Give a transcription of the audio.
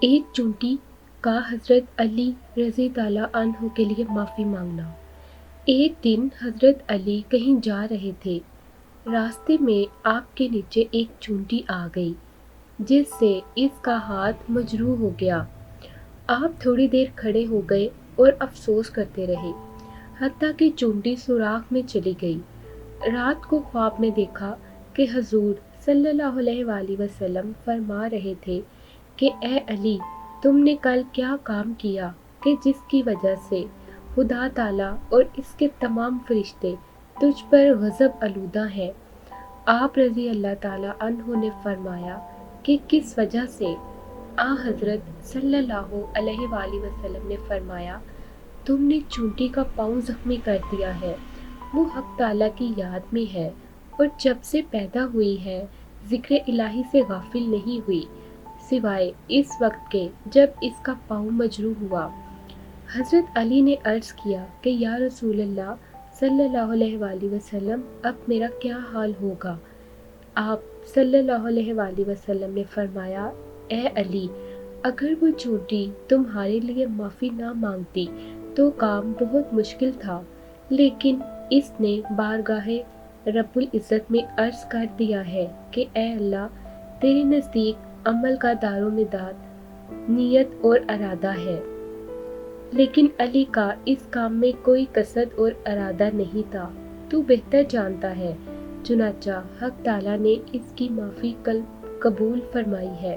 ایک چونٹی کا حضرت علی رضی اللہ عنہ کے لیے معافی مانگنا۔ ایک دن حضرت علی کہیں جا رہے تھے، راستے میں آپ کے نیچے ایک چونٹی آ گئی جس سے اس کا ہاتھ مجروح ہو گیا۔ آپ تھوڑی دیر کھڑے ہو گئے اور افسوس کرتے رہے، حتیٰ کہ چونٹی سوراخ میں چلی گئی۔ رات کو خواب میں دیکھا کہ حضور صلی اللہ علیہ وآلہ وسلم فرما رہے تھے کہ اے علی، تم نے کل کیا کام کیا کہ جس کی وجہ سے خدا تعالیٰ اور اس کے تمام فرشتے تجھ پر غضب آلودہ ہیں۔ آپ رضی اللہ تعالیٰ عنہ نے فرمایا کہ کس وجہ سے؟ حضرت صلی اللہ علیہ وآلہ وسلم نے فرمایا، تم نے چونٹی کا پاؤں زخمی کر دیا ہے، وہ حق تعالیٰ کی یاد میں ہے اور جب سے پیدا ہوئی ہے ذکر الہی سے غافل نہیں ہوئی سوائے اس وقت کے جب اس کا پاؤں مجروح ہوا۔ حضرت علی نے عرض کیا کہ یا رسول اللہ صلی اللہ علیہ وآلہ وسلم، اب میرا کیا حال ہوگا؟ آپ صلی اللہ علیہ وآلہ وسلم نے فرمایا، اے علی، اگر وہ چونٹی تمہارے لیے معافی نہ مانگتی تو کام بہت مشکل تھا، لیکن اس نے بارگاہ رب العزت میں عرض کر دیا ہے کہ اے اللہ، تیرے نزدیک عمل کا دار و مدار نیت اور ارادہ ہے، لیکن علی کا اس کام میں کوئی قصد اور ارادہ نہیں تھا، تو بہتر جانتا ہے۔ چنانچہ حق تعالیٰ نے اس کی معافی قبول فرمائی ہے۔